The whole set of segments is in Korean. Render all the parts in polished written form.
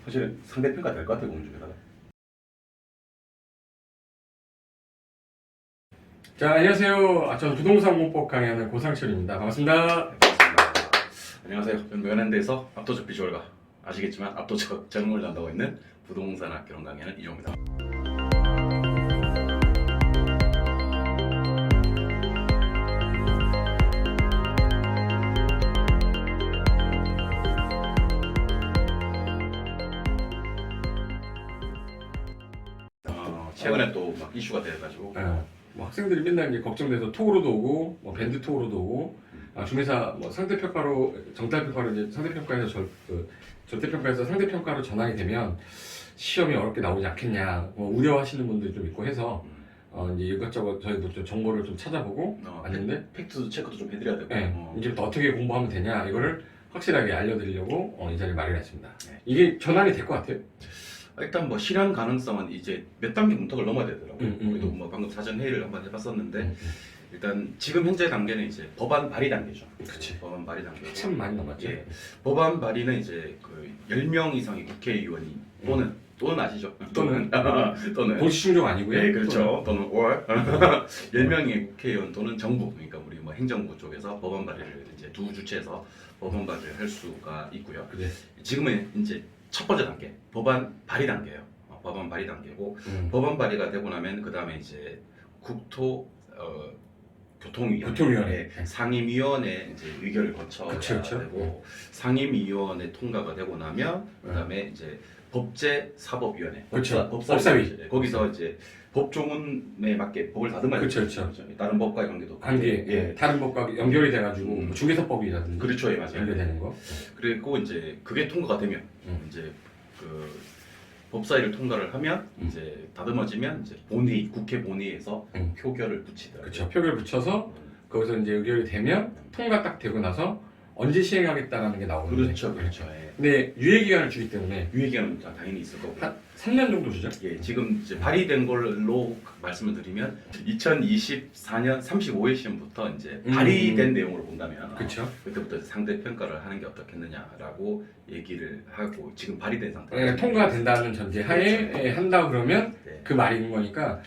사실 상대평가 될 것 같아요, 공중에다가. 자, 안녕하세요. 저는 부동산 공법 강의하는 고상철입니다. 반갑습니다. 안녕하세요. 저는 면한대에서 압도적 비주얼과 아시겠지만 압도적 전공을 담당하고 있는 부동산 학교론 강의하는 이종입니다. 최근에 또 막 이슈가 돼가지고 뭐 학생들이 맨날 이제 걱정돼서 톡으로도 오고, 뭐 밴드 톡으로도 오고, 중개사 뭐 상대평가로 정탈평가로 이제 상대평가에서 절대평가에서 상대평가로 전환이 되면 시험이 어렵게 나오지 않겠냐, 뭐 우려하시는 분들이 좀 있고 해서 이제 이것저것 저희도 좀 정보를 좀 찾아보고 왔는데 팩트 체크도 좀 해드려야 되고 네, 이제부터 어떻게 공부하면 되냐 이거를 확실하게 알려드리려고 이 자리를 마련했습니다. 이게 전환이 될 것 같아요. 일단 뭐 실현 가능성은 이제 몇 단계 문턱을 넘어야 되더라고요. 우리도 뭐 방금 사전 회의를 한번 해봤었는데 일단 지금 현재 단계는 이제 법안 발의 단계죠. 그치. 법안 발의 단계. 참 많이 남았죠. 예. 법안 발의는 이제 그 10명 이상의 국회의원이 또는 아시죠? 또는 도시 충족 아니고요. 네, 그렇죠. 또는 or 10명의 국회의원 또는 정부, 그러니까 우리 뭐 행정부 쪽에서 법안 발의를 이제 두 주체에서 법안 발의를 할 수가 있고요. 그래. 지금은 이제 첫 번째 단계 법안 발의 단계예요. 법안 발의 단계고 법안 발의가 되고 나면 그 다음에 이제 국토 교통위원회 상임위원회 이제 의결을 거쳐야 되고 상임위원회 통과가 되고 나면 그 다음에 이제 법제사법위원회 법사위 거기서 이제 법조문에 맞게 법을 다듬어야 그렇죠. 다른 법과의 관계도 다른 법과 연결이 돼가지고 뭐 중개사법이라든지 그렇죠, 예, 맞아요. 연결되는 거. 그리고 이제 그게 통과가 되면 이제 그 법사위를 통과를 하면 이제 다듬어지면 이제 본회의 국회 본회의에서 표결을 붙이더라고요. 그렇죠. 표결 붙여서 거기서 이제 의결이 되면 통과 딱 되고 나서 언제 시행하겠다라는 게 나오는데. 그렇죠. 예. 근데 유예 기간을 주기 때문에 유예기간은 당연히 있을 거고 한 3년 정도 주죠. 예, 지금 이제 발의된 걸로 말씀을 드리면 2024년 35회 시험부터 이제 발의된 내용으로 본다면 그렇죠. 그때부터 상대 평가를 하는 게 어떻겠느냐라고 얘기를 하고 지금 발의된 상태. 통과된다는 전제 하에 한다 그러면 그 말이 있는 거니까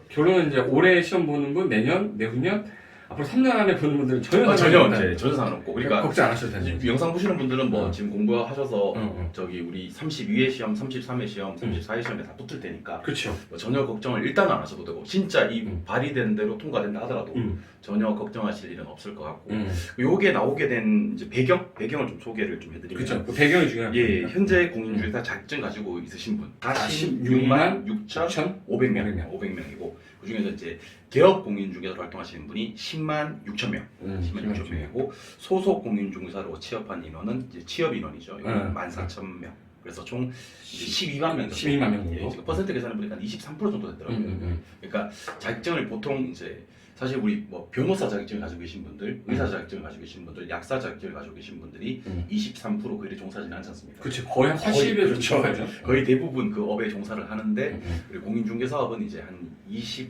결론은 이제 올해 시험 보는 분, 내년, 내후년 앞으로 3년 안에 보는 분들은 전혀 상관없고 그러니까 걱정 안 하셔도 되는 거죠. 영상 보시는 분들은 뭐 지금 공부하셔서 저기 우리 32회 시험, 33회 시험, 34회 시험에 다 붙을 테니까 그렇죠. 뭐 전혀 걱정을 일단 안 하셔도 되고 진짜 이 발의된 대로 통과된다 하더라도 전혀 걱정하실 일은 없을 것 같고 요게 나오게 된 이제 배경을 좀 소개를 좀 해드리면 그렇죠. 그 배경이 중요합니다. 예, 현재 공인중개사 자격증 가지고 있으신 분 46만 6,500명이고 그 중에서 이제 개업 공인중개사로 활동하시는 분이 10만 6천 명, 10만 6천 명이고 소속 공인중개사로 취업한 인원은 이제 취업 인원이죠. 14,000명. 그래서 총 12만 명 정도. 12만 명 정도. 예, 지금 퍼센트 계산을 보니까 23% 정도 됐더라고요. 그러니까 자격증을 보통 이제 사실 우리 뭐 변호사 자격증을 가지고 계신 분들, 의사 자격증을 가지고 계신 분들, 약사 자격증을 가지고 계신 분들이 23% 그리 종사하지는 않지 않습니까? 그렇죠. 거의 한 80에 그렇죠. 거의 대부분 그 업에 종사를 하는데 그리고 공인중개사업은 이제 한 23%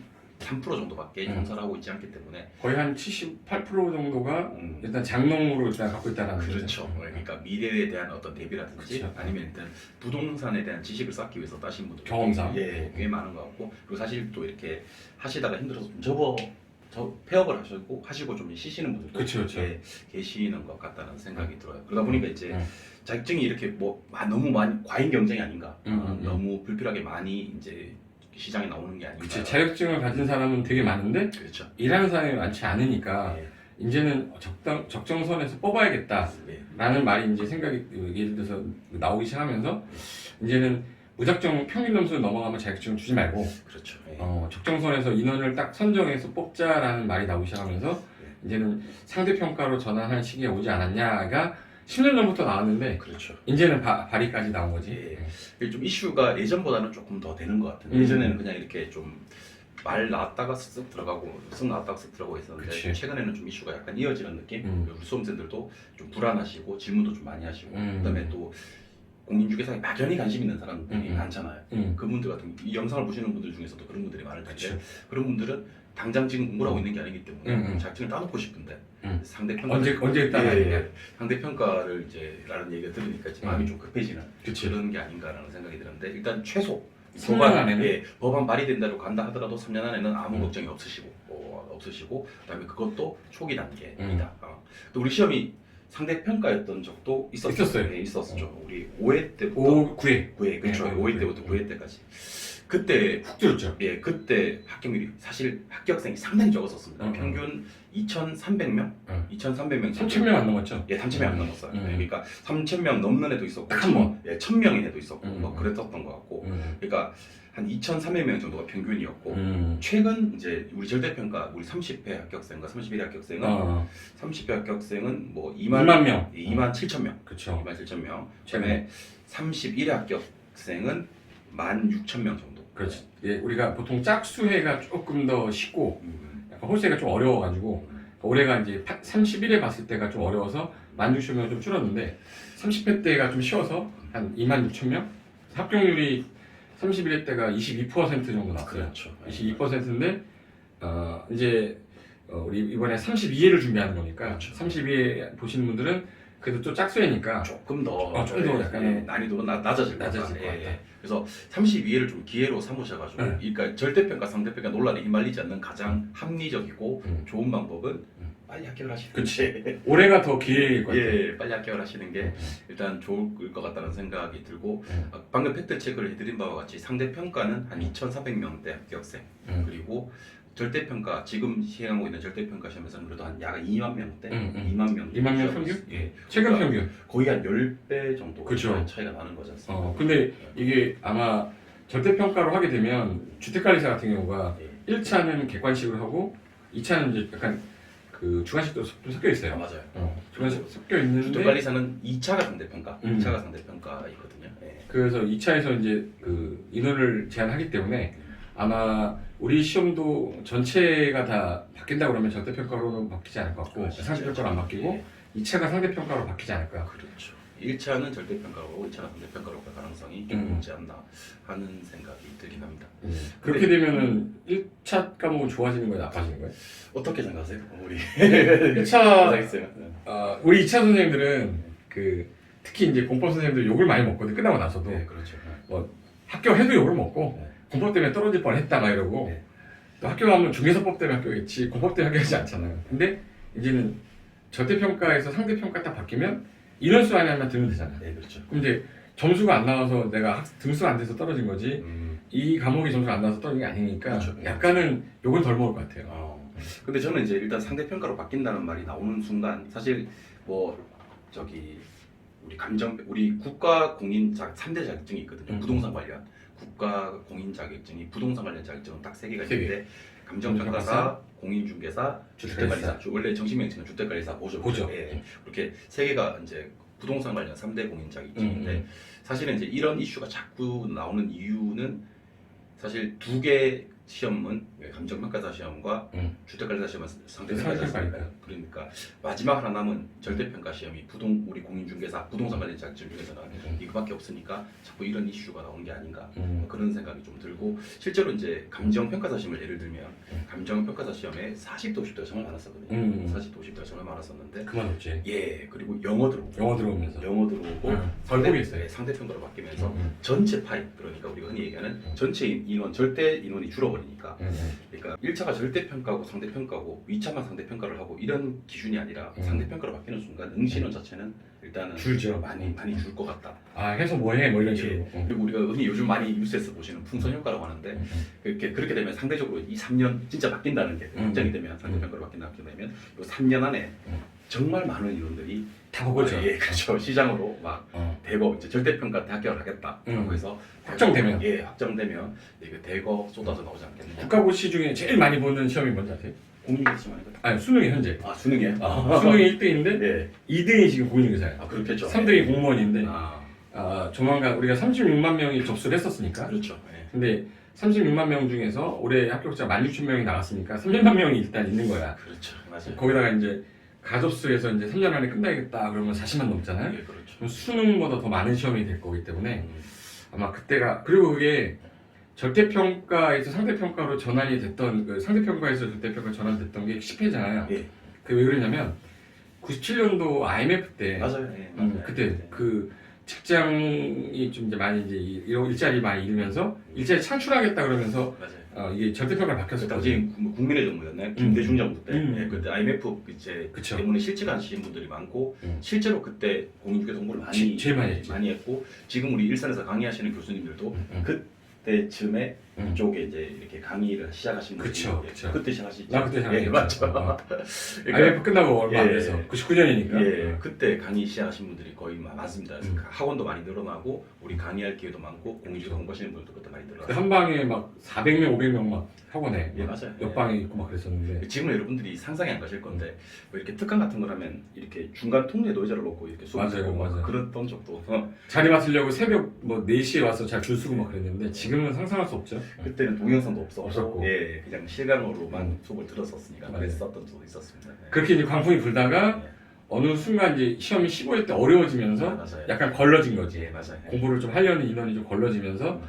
정도밖에 종사를 하고 있지 않기 때문에 거의 한 78% 정도가 일단 장롱으로 일단 갖고 있다는 거죠. 그렇죠. 그러니까 미래에 대한 어떤 대비라든지 아니면 일단 부동산에 대한 지식을 쌓기 위해서 따신 분들 경험상 꽤 많은 것 같고 그리고 사실 또 이렇게 하시다가 힘들어서 좀 폐업을 하시고 좀 쉬시는 분들도 계시는 것 같다는 생각이 들어요. 그러다 보니까 이제 자격증이 이렇게 뭐 너무 많이 과잉 경쟁이 아닌가, 너무 불필요하게 많이 이제 시장에 나오는 게 아닌가. 그치. 자격증을 가진 사람은 되게 많은데 일하는 사람이 많지 않으니까 이제는 적정선에서 뽑아야겠다라는 말이 이제 생각이 예를 들어서 나오기 시작하면서 이제는 무작정 평균 점수를 넘어가면 자격증을 주지 말고 적정선에서 인원을 딱 선정해서 뽑자라는 말이 나오기 시작하면서 이제는 상대평가로 전환할 시기에 오지 않았냐가 10년 전부터 나왔는데 이제는 발의까지 나온 거지. 좀 이슈가 예전보다는 조금 더 되는 것 같은데 예전에는 그냥 이렇게 좀 말 나왔다가 쓱 들어가고 쓱 나왔다가 쓱 들어가고 했었는데 최근에는 좀 이슈가 약간 이어지는 느낌. 우리 수험생들도 좀 불안하시고 질문도 좀 많이 하시고 그다음에 또 공인중개사에 막연히 관심 있는 사람들이 많잖아요. 그분들 같은 이 영상을 보시는 분들 중에서도 그런 분들이 많을 텐데 그런 분들은 당장 지금 공부를 하고 있는 게 아니기 때문에 자격증을 따놓고 싶은데 상대평가 언제 따느냐 상대평가를 이제 라는 얘기가 들으니까 이제 마음이 좀 급해지는 그런 게 아닌가라는 생각이 드는데 일단 최소 3년 안에는 법안 발의된다고 간다 하더라도 3년 안에는 아무 걱정이 없으시고 그다음에 그것도 초기 단계이다. 또 우리 시험이 상대평가였던 적도 있었어요. 네, 있었죠. 우리 5회 때부터 9회 그렇죠. 네, 5회 때부터 9회 때까지. 그때 훅 줄었죠. 예, 그때 합격률이 사실 합격생이 상당히 적었었습니다. 평균 2,300명? 2,300명 3,000명 안 넘었죠? 예, 3,000명 안 넘었어요. 그러니까 3,000명 넘는 애도 있었고 딱 한 번. 예, 1,000명인 애도 있었고 뭐 그랬었던 것 같고 그러니까 한 2,300명 정도가 평균이었고 최근 이제 우리 절대평가 우리 30회 합격생과 31회 합격생은 30회 합격생은 뭐 2만 명, 2만 7천 명, 그렇죠. 2만 7천 명. 그다음에 31회 합격생은 16,000명 정도. 그렇지. 예, 우리가 보통 짝수회가 조금 더 쉽고 약간 홀수가 좀 어려워가지고 올해가 이제 31회 봤을 때가 좀 어려워서 16,000명 좀 줄었는데 30회 때가 좀 쉬워서 한 26,000명? 합격률이 31회 때가 22% 정도 났어요. 그렇죠. 22%인데 이제 우리 이번에 32회를 준비하는 거니까 그렇죠. 32회 보시는 분들은 그래도 또 짝수회니까 조금 더 약간 난이도는 낮아질 것 같다. 그래서 32회를 좀 기회로 삼으셔가지고 그러니까 절대평가, 상대평가 논란에 휘말리지 않는 가장 합리적이고 좋은 방법은 빨리 합격을 하시는 그치. 올해가 더 기회일 것 같아요. 예, 빨리 합격을 하시는 게 일단 좋을 것 같다는 생각이 들고 방금 팩트 체크를 해드린 바와 같이 상대평가는 한 2,400명대 합격생 그리고 절대평가 지금 시행하고 있는 절대평가 시험에서는 그래도 한 약 2만 명대 2만 명 2만 명 평균? 예, 최근 그러니까 평균 거의 한 10배 정도 그쵸. 차이가 나는 거지 않습니까? 근데 이게 아마 절대평가로 하게 되면 주택관리사 같은 경우가 1차는 객관식으로 하고 2차는 이제 약간 그 주관식도 좀 섞여 있어요. 맞아요. 주관식 섞여 있는데 주택관리사는 2차가 상대평가, 2차가 상대평가이거든요. 예. 그래서 2차에서 이제 그 인원을 제한하기 때문에 아마 우리 시험도 전체가 다 바뀐다 그러면 절대평가로는 바뀌지 않을 것 같고 상대평가로 안 바뀌고 2차가 상대평가로 바뀌지 않을까. 그렇죠. 1차는 절대평가로 2차는 상대평가로 갈 가능성이 좀 높지 않나 하는 생각이 들긴 합니다. 그렇게 되면은 1차 과목은 좋아지는 거예요, 나빠지는 거예요? 어떻게 생각하세요? 우리 1차 우리 2차 선생님들은 그 특히 이제 공법 선생님들 욕을 많이 먹거든. 끝나고 나서도 네, 그렇죠. 뭐 합격해도 욕을 먹고 공법 때문에 떨어질 뻔했다 막 이러고 또 학교 가면 중개사법 때문에 합격했지 공법 때문에 합격하지 않잖아요. 근데 이제는 절대평가에서 상대평가 딱 바뀌면 인원수 안에만 들면 되잖아요. 네, 그렇죠. 근데 점수가 안 나와서 내가 등수가 안 돼서 떨어진 거지 이 과목이 점수가 안 나와서 떨어진 게 아니니까 그렇죠. 약간은 욕은 덜 먹을 것 같아요. 근데 저는 이제 일단 상대평가로 바뀐다는 말이 나오는 순간 사실 뭐 저기 우리 국가 공인 3대 자격증이 있거든요. 부동산 관련 국가 공인 자격증이 부동산 관련 자격증은 딱 3개가 있는데 감정평가사, 공인중개사, 주택관리사. 원래 정식 명칭은 주택관리사 보조. 예. 그렇게 3개가 이제 부동산 관련 3대 공인 자격증인데 사실은 이제 이런 이슈가 자꾸 나오는 이유는 사실 2개 시험은 감정평가사 시험과 주택관리사 시험은 상대평가사 시험이니까 그러니까 마지막 하나 남은 절대평가 시험이 우리 공인중개사 부동산 관련 자격증 중에서는 이거밖에 없으니까 자꾸 이런 이슈가 나오는 게 아닌가 그런 생각이 좀 들고 실제로 이제 감정평가사 시험을 예를 들면 감정평가사 시험에 40도 50도가 정말 많았었거든요. 40도 50도가 정말 많았었는데 그만뒀지. 예, 그리고 영어 들어오고 벌복이 있어요. 상대평가로 바뀌면서 전체 파이 그러니까 우리가 흔히 얘기하는 전체 인원 절대 인원이 줄어버리니까 그러니까 1차가 절대평가고 상대평가고 2차만 상대평가를 하고 이런 기준이 아니라 상대평가로 바뀌는 순간 응시인원 자체는 일단은 줄죠. 많이 줄 것 같다. 해서 뭐해 뭐 이런 식으로. 그리고 우리가 흔히 요즘 많이 뉴스에서 보시는 풍선 효과라고 하는데 그렇게 되면 상대적으로 이 3년 진짜 바뀐다는 게 확정이 되면 상대평가로 바뀐다는 게 되면 이 3년 안에 정말 많은 인원들이 다 보고죠. 예, 그렇죠. 시장으로 막 대거 이제 절대평가 때 합격을 하겠다. 그래서 확정되면 확정되면 이게 대거 쏟아져 나오지 않겠냐. 국가고시 중에 제일 많이 보는 시험이 뭔지 아세요? 공인중개사 시험 아니거든. 아니 수능이 현재. 수능이에요? 수능이 1등인데 네. 2등이 지금 공인중개사예요. 그렇겠죠. 3등이 공무원인데 조만간 우리가 36만 명이 접수를 했었으니까. 그렇죠. 근데 36만 명 중에서 올해 합격자 16,000명이 나갔으니까 300만 명이 일단 있는 거야. 그렇죠. 맞아요. 거기다가 이제 가접수에서 이제 3년 안에 끝나겠다 그러면 40만 넘잖아요. 예, 그렇죠. 그럼 수능보다 더 많은 시험이 될 거기 때문에 아마 그때가 그리고 그게 절대평가에서 상대평가로 전환이 됐던 그 상대평가에서 절대평가 전환됐던 게 10회잖아요. 예. 그 왜 그러냐면 97년도 IMF 때 맞아요. 예, 맞아요. 그때 그 직장이 좀 이제 많이 이제 일자리 많이 잃으면서 일자리 창출하겠다 그러면서 맞아요. 이게 절대평가 그 바뀌었을 당시 거지. 국민의 정부였나요? 김대중 정부 때. 예, 그때 IMF 이제 그쵸. 때문에 실직을 하시는 분들이 많고 실제로 그때 공인중개사 공부를 제일 많이 했지. 많이 했고 지금 우리 일산에서 강의하시는 교수님들도 그때쯤에 이쪽에 이제 이렇게 강의를 시작하신 분들이 그쵸, 그쵸. 그때 시작하시죠. 나 그때 예, 맞죠. IMF 끝나고 얼마 안 예. 돼서 99년이니까. 예, 그때 강의 시작하신 분들이 거의 많습니다. 그래서 학원도 많이 늘어나고 우리 강의할 기회도 많고 공인중개사 공부하시는 분들도 그때 많이 늘어나고. 한 방에 막 400명, 500명 막 학원에 예, 맞아요. 옆방에 있고 막 그랬었는데. 지금 여러분들이 상상이 안 가실 건데 뭐 이렇게 특강 같은 걸 하면 이렇게 중간 통로에 의자를 놓고 이렇게 수업을 맞아요, 듣고 막 맞아요. 그랬던 적도 자리 맡으려고 새벽 뭐 4시에 와서 잘 줄 서고 막 그랬는데 지금은 상상할 수 없죠. 그때는 동영상도 없었고 없었고. 예, 그냥 실강으로만 수업을 들었었으니까 맞아요. 그랬었던 적도 있었습니다. 네. 그렇게 이제 광풍이 불다가 어느 순간 이제 시험이 15회 때 어려워지면서 맞아요. 약간 걸러진 거지. 예, 맞아요. 공부를 좀 하려는 인원이 좀 걸러지면서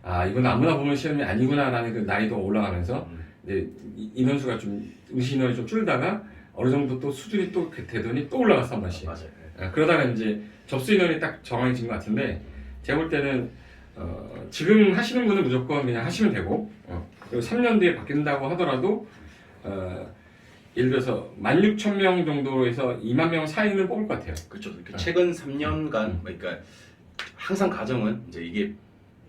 아 이건 아무나 보는 시험이 아니구나라는 그 나이도가 올라가면서 이제 인원수가 좀 응시 인원이 좀 줄다가 어느 정도 또 수준이 또 되더니 또 올라갔어 한 번씩. 맞아요. 그러다가 이제 접수 인원이 딱 정해진 것 같은데 제가 볼 때는 지금 하시는 분은 무조건 그냥 하시면 되고 그리고 3년 뒤에 바뀐다고 하더라도 예를 들어서 16,000명 정도에서 2만 명 사이는 뽑을 것 같아요. 그렇죠. 최근 3년간 그러니까 항상 가정은 이제 이게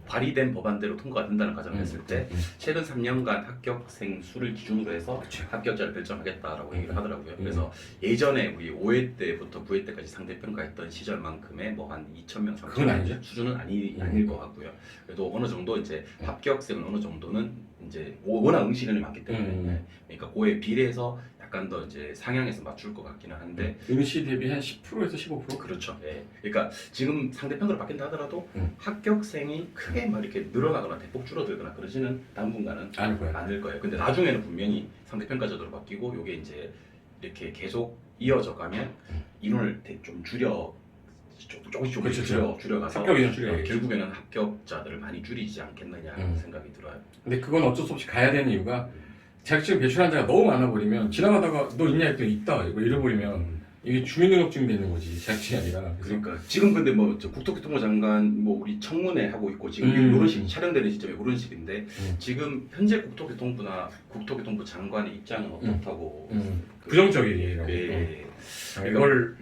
발의된 법안대로 통과가 된다는 가정을 했을 때 최근 3년간 합격생 수를 기준으로 해서 그쵸. 합격자를 결정하겠다라고 얘기를 하더라고요. 그래서 예전에 우리 5회 때부터 9회 때까지 상대평가했던 시절만큼의 뭐 한 2,000명, 그건 아니죠. 수준은 아닐 것 같고요. 그래도 어느 정도 이제 합격생은 어느 정도는 이제 워낙 응시인원이 많기 때문에 그러니까 그에 비례해서 약간 더 이제 상향해서 맞출 것 같기는 한데 응시 대비 한 10%에서 15%? 그렇죠. 예. 그러니까 지금 상대평가로 바뀐다 하더라도 합격생이 크게 막 이렇게 늘어나거나 대폭 줄어들거나 그러지는 당분간은 않을 거예요. 근데 나중에는 분명히 상대평가제도로 바뀌고 이게 이제 이렇게 계속 이어져 가면 인원을 좀 조금씩 그렇죠. 줄여가서 합격 인원 줄여. 결국에는 합격자들을 많이 줄이지 않겠느냐 생각이 들어요. 근데 그건 어쩔 수 없이 가야 되는 이유가 자격증 배출한 자가 너무 많아 버리면 지나가다가 너 있냐 했더니 있다 이거 잃어버리면 이게 주민등록증이 되는 거지 자격증이 아니라. 그러니까 지금 근데 뭐 국토교통부 장관 뭐 우리 청문회 하고 있고 지금 이런 식 촬영되는 시점에 이런 식인데 지금 현재 국토교통부 장관의 입장은 어떻다고 부정적이에요. 이걸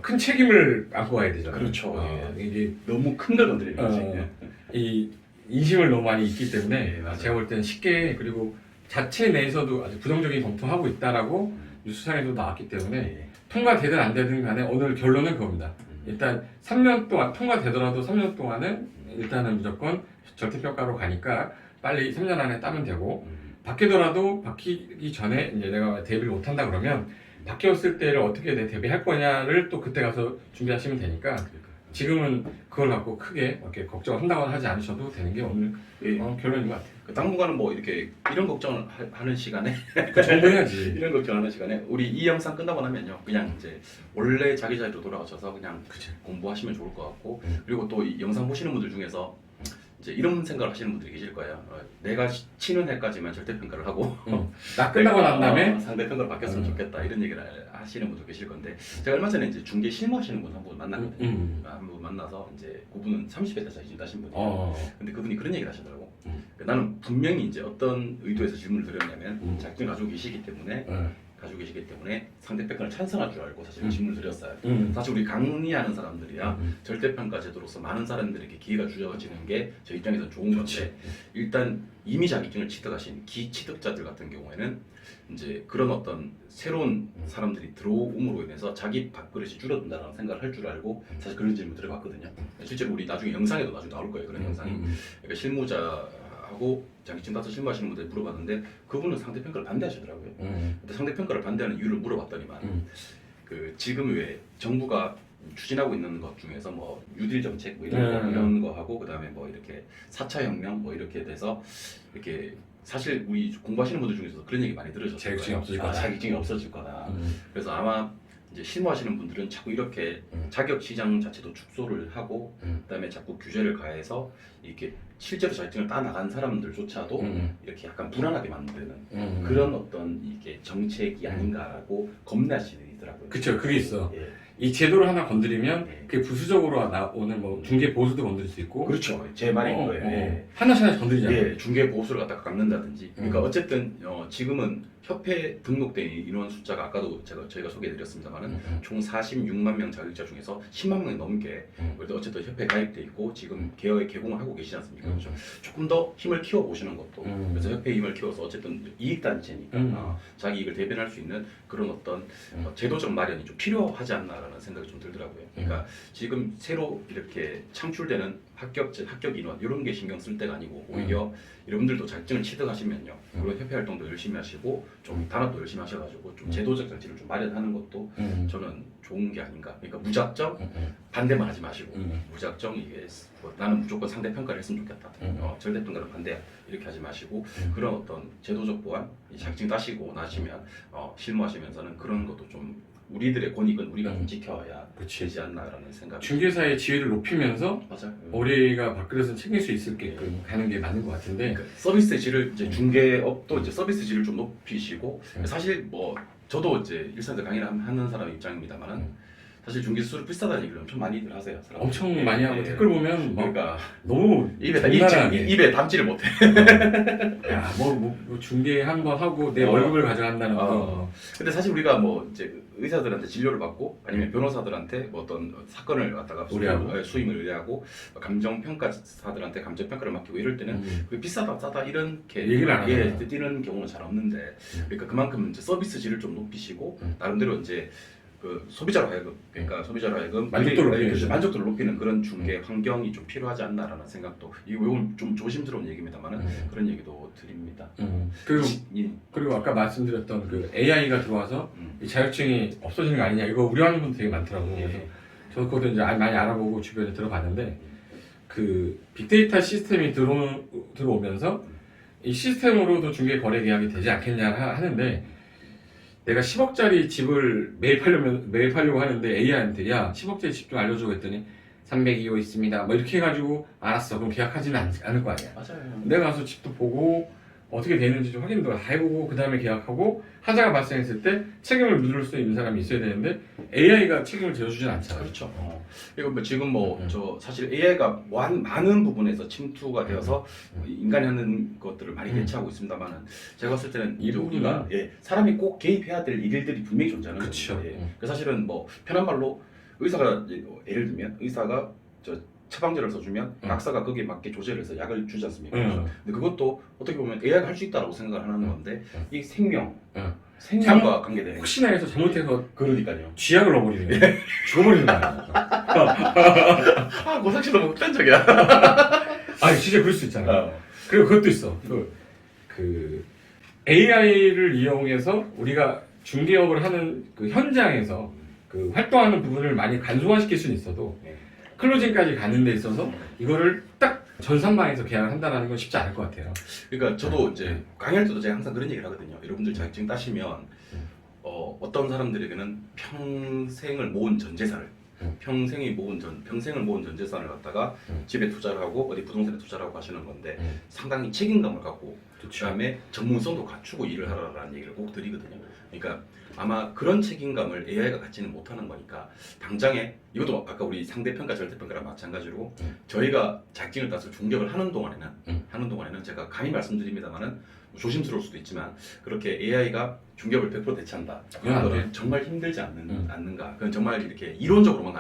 큰 책임을 안고 가야 되잖아요. 그렇죠. 이게 너무 큰 걸 건드리는 거지. 이 인심을 너무 많이 있기 때문에 네, 제가 볼 때는 쉽게 그리고 자체 내에서도 아주 부정적인 검토하고 있다라고 뉴스상에도 나왔기 때문에 통과되든 안 되든 간에 오늘 결론은 그겁니다. 일단 3년 동안 통과되더라도 3년 동안은 일단은 무조건 절대평가로 가니까 빨리 3년 안에 따면 되고 바뀌더라도 바뀌기 전에 이제 내가 대비를 못한다 그러면 바뀌었을 때를 어떻게 대비할 거냐를 또 그때 가서 준비하시면 되니까 지금은 그걸 갖고 크게 이렇게 걱정한다거나 하지 않으셔도 되는 게 오늘 결론인 것 같아요. 당분간은 뭐 이렇게 이런 걱정을 하는 시간에 정리해야지. 이런 걱정하는 시간에 우리 이 영상 끝나고 나면요 그냥 이제 원래 자기 자리로 돌아가셔서 그냥 공부하시면 좋을 것 같고 그리고 또 이 영상 보시는 분들 중에서 이제 이런 생각을 하시는 분들이 계실 거예요. 내가 치는 해까지만 절대평가를 하고 나 끝나고 난 다음에 상대평가로 바뀌었으면 좋겠다 이런 얘기를 하시는 분도 계실 건데 제가 얼마 전에 이제 중개 실무하시는 분 한 분 만났거든요. 한 분 만나서 이제 그분은 30회 때 자신다신 분이에요. 근데 그분이 그런 얘기를 하시더라고. 나는 분명히 이제 어떤 의도에서 질문을 드렸냐면 자격증 가지고 계시기 때문에 상대평가를 찬성할 줄 알고 사실 질문을 드렸어요. 사실 우리 강의하는 사람들이야 절대평가 제도로서 많은 사람들에게 기회가 주어지는 게 저 입장에서 좋은 건데 일단 이미 자격증을 취득하신 기취득자들 같은 경우에는 이제 그런 어떤 새로운 사람들이 들어옴으로 인해서 자기 밥그릇이 줄어든다는 생각을 할 줄 알고 사실 그런 질문 들어봤거든요. 실제로 우리 나중에 영상에도 나중에 나올 거예요. 그런 영상이. 그러니까 실무자하고 자격증 따서 실무하시는 분들 물어봤는데 그분은 상대평가를 반대하시더라고요. 근데 상대평가를 반대하는 이유를 물어봤더니만 그 지금 왜 정부가 추진하고 있는 것 중에서 뭐 뉴딜 정책 뭐 이런 거 하고 그다음에 뭐 이렇게 4차 혁명 뭐 이렇게 돼서 이렇게 사실 우리 공부하시는 분들 중에서도 그런 얘기 많이 들으셨을 거예요. 자격증이 없어질 거다. 자격증이 없어질 거다. 그래서 아마 이제 실무하시는 분들은 자꾸 이렇게 자격 시장 자체도 축소를 하고 그다음에 자꾸 규제를 가해서 이렇게 실제로 자격증을 따 나간 사람들조차도 이렇게 약간 불안하게 만드는 그런 어떤 이게 정책이 아닌가라고 겁나시더라고요. 그쵸, 그게 있어. 예. 이 제도를 하나 건드리면 예. 그게 부수적으로 나오는 뭐 중개 보수도 건드릴 수 있고. 그렇죠. 제 말인 거예요. 예. 하나씩 건드리잖아요. 예, 중개 보수를 갖다가 깎는다든지. 그러니까 어쨌든 지금은 협회 등록된 인원 숫자가 아까도 저희가 소개해드렸습니다만은 총 46만 명 자격자 중에서 10만 명이 넘게 그래도 어쨌든 협회 가입돼 있고 지금 개공을 하고 계시지 않습니까? 그렇죠? 조금 더 힘을 키워 보시는 것도 그래서 협회 힘을 키워서 어쨌든 이익 단체니까 자기 이익을 대변할 수 있는 그런 어떤 제도적 마련이 좀 필요하지 않나라는 생각이 좀 들더라고요. 그러니까 지금 새로 이렇게 창출되는 합격 인원 이런 게 신경 쓸 때가 아니고 오히려 여러분들도 자격증을 취득하시면요 그리고 협회 활동도 열심히 하시고 좀 단합도 열심히 하셔가지고 좀 제도적 장치를 좀 마련하는 것도 저는 좋은 게 아닌가. 그러니까 무작정 반대만 하지 마시고 무작정 이게 나는 무조건 상대 평가를 했으면 좋겠다. 절대 평가를 반대 이렇게 하지 마시고 그런 어떤 제도적 보완 자격증 따시고 나시면 실무하시면서는 그런 것도 좀 우리들의 권익은 우리가 좀 지켜야 되지 않나라는 생각이. 중개사의 지위를 높이면서 맞아요. 우리가 밥그릇은 챙길 수 있게끔 가는 게 맞는 것 같은데. 그러니까 서비스 질을 이제 중개업도 이제 서비스 질을 좀 높이시고 사실 뭐 저도 이제 일산에서 강의를 하는 사람 입장입니다만은 사실 중개 수수료 비싸다는 얘기를 엄청 많이들 하세요. 사람들. 엄청 많이 하고 댓글 보면 막 그러니까 너무 입에 담지를 못해. 야, 뭐 중개 한 번 하고 내 월급을 가져간다는 거. 근데 사실 우리가 뭐 이제 의사들한테 진료를 받고 아니면 변호사들한테 뭐 어떤 사건을 갖다가 수임을 의뢰하고 감정평가사들한테 감정평가를 맡기고 이럴 때는 그게 비싸다 싸다 이렇게 얘기를 안 하잖아요. 뛰는 경우는 잘 없는데 그러니까 그만큼 이제 서비스 질을 좀 높이시고 나름대로 이제 그 소비자로 하여금 그러니까 소비자로 하여금 만족도를 높이는 그런 중개 환경이 좀 필요하지 않나라는 생각도 이건 좀 조심스러운 얘기입니다만은 그런 얘기도 드립니다. 그리고 아까 말씀드렸던 그 AI가 들어와서 이 자격증이 없어지는 거 아니냐 이거 우려하는 분들 되게 많더라고요. 그래서 저도 그것도 이제 많이 알아보고 주변에 들어봤는데 그 빅데이터 시스템이 들어오면서 이 시스템으로도 중개 거래 계약이 되지 않겠냐 하는데. 내가 10억짜리 집을 매입하려고 하는데 AI한테 야 10억짜리 집 좀 알려줘 했더니 302호 있습니다 뭐 이렇게 해가지고 알았어 그럼 계약하지는 않을 거 아니야. 맞아요. 내가 가서 집도 보고 어떻게 되는지 좀 확인도 다 해보고 그 다음에 계약하고 하자가 발생했을 때 책임을 물을 수 있는 사람이 있어야 되는데 AI가 책임을 져주진 않잖아요. 그렇죠. 이거 뭐 지금 저 사실 AI가 많은 부분에서 침투가 되어서 인간이 하는 것들을 많이 대체하고 있습니다만은 제가 봤을 때는 이 부분은 사람이 꼭 개입해야 될 일들이 분명히 존재하는 거죠. 그 사실은 뭐 편한 말로 의사가 예를 들면 의사가 저 처방전을 써주면 약사가 거기에 맞게 조제를 해서 약을 주지 않습니까? 근데 그것도 어떻게 보면 AI가 할 수 있다고 생각을 하는 건데 이 생명과 관계되는 혹시나 해서 잘못해서 그러니까요. 쥐약을 넣어버리는 거야. 죽어버리는 거야. 아 고상 씨 너무 극단적이야. 아니 진짜 그럴 수 있잖아. 그리고 그것도 있어. 그 AI를 이용해서 우리가 중개업을 하는 그 현장에서 그 활동하는 부분을 많이 간소화시킬 수는 있어도 클로징까지 가는 데 있어서 이거를 딱 전산망에서 계약을 한다는 건 쉽지 않을 것 같아요. 그러니까 저도 이제 강의할 때도 제가 항상 그런 얘기를 하거든요. 여러분들 자격증 따시면 어떤 사람들에게는 평생을 모은 전 재산을 평생을 모은 전 재산을 갖다가 집에 투자를 하고 어디 부동산에 투자를 하고 하시는 건데 상당히 책임감을 갖고 그다음에 전문성도 갖추고 일을 하라라는 얘기를 꼭 드리거든요. 그러니까 아마 그런 책임감을 AI가 갖지는 못하는 거니까 당장에 이것도 아까 우리 상대평가 절대평가랑 마찬가지로 저희가 자격증을 따서 중개업을 하는 동안에는 제가 감히 말씀드립니다만은 조심스러울 수도 있지만 그렇게 AI가 중개업을 100% 대체한다. 그런 거는 정말 힘들지 않는가. 그건 정말 이렇게 이론적으로만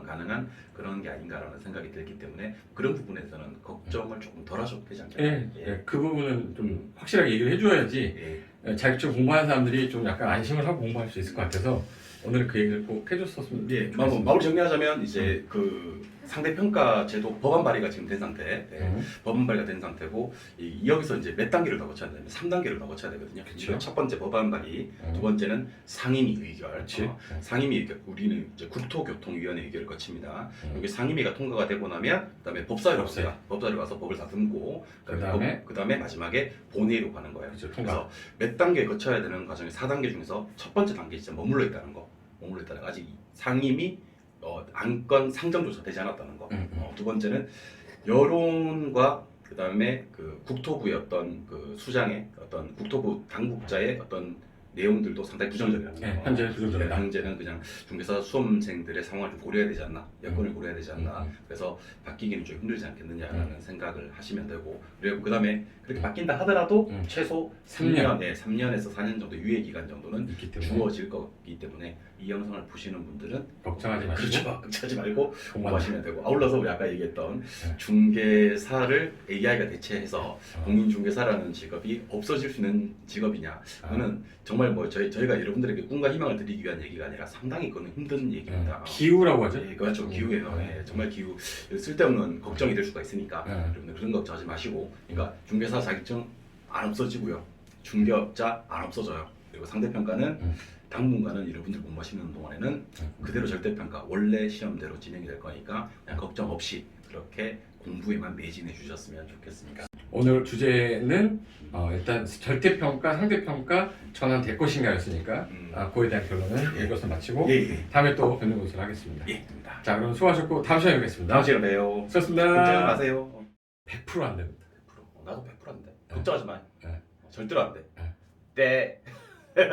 가능한 그런 게 아닌가라는 생각이 들기 때문에 그런 부분에서는 걱정을 조금 덜 하셔도 되지 않겠나요? 그 부분은 좀 확실하게 얘기를 해줘야지 자격증 공부하는 사람들이 좀 약간 안심을 하고 공부할 수 있을 것 같아서 오늘 그 얘기를 꼭 해줬었으면 예, 좋겠습니다. 마무리 정리하자면 이제 그 상대평가 제도 법안 발의가 지금 된 상태, 법안 발의가 된 상태고 여기서 이제 몇 단계를 더 거쳐야 되냐면 3단계를 더 거쳐야 되거든요. 그쵸. 첫 번째 법안 발의, 두 번째는 상임위 의결, 그치. 상임위 의결, 우리는 이제 국토교통위원회 의결을 거칩니다. 여기 상임위가 통과가 되고 나면 그다음에 법사위로 갑니다. 법사위로 가서 법을 다듬고 그다음에 마지막에 본회의로 가는 거예요. 그쵸, 그래서 몇 단계 거쳐야 되는 과정이 4단계 중에서 첫 번째 단계 진짜 머물러 있다는 거. 머물러 있다는 거. 아직 상임위 안건 상정조차 되지 않았다는 거. 두 번째는 여론과 그다음에 그 국토부의 어떤 그 수장의 어떤 국토부 당국자의 어떤 내용들도 상당히 부정적이라는 거. 현재 부정적이다. 현재는 그냥 중개사 수험생들의 상황을 좀 고려해야 되지 않나, 여건을 고려해야 되지 않나. 그래서 바뀌기는 좀 힘들지 않겠느냐라는 생각을 하시면 되고, 그리고 그다음에 그렇게 바뀐다 하더라도 최소 3년, 3년에서 4년 정도 유예 기간 정도는 있기 때문에 주어질 거기 때문에 이 영상을 보시는 분들은 걱정하지 마시고 그렇죠, 걱정하지 말고 공부하시면 공부하시면 되고, 아울러서 우리 아까 얘기했던 중개사를 AI가 대체해서 공인중개사라는 직업이 없어질 수 있는 직업이냐, 그거는 정말 뭐 저희가 여러분들에게 꿈과 희망을 드리기 위한 얘기가 아니라 상당히 그거는 힘든 얘기입니다. 기후라고 하죠. 예, 그렇죠. 기후예요. 예, 정말 기후 쓸데없는 걱정이 될 수가 있으니까 여러분들 그런 걱정하지 마시고, 그러니까 중개사 자격증 안 없어지고요, 중개업자 안 없어져요. 그리고 상대평가는 당분간은 여러분들 공부하시는 동안에는 그대로 절대평가 원래 시험대로 진행이 될 거니까 그냥 걱정 없이 그렇게 공부에만 매진해 주셨으면 좋겠습니다. 오늘 주제는 일단 절대평가, 상대평가 전환 될 것인가였으니까 그거에 대한 결론은 이것을 마치고 다음에 또 뵙는 것으로 하겠습니다. 예, 됩니다. 자, 그럼 수고하셨고 다음 시간에 뵙겠습니다. 다음 시간에 봬요. 수고하셨습니다. 걱정 마세요. 100%안 됩니다. 100%. 나도 100%인데 걱정하지 마. 네. 절대로 안 돼. 네. 네.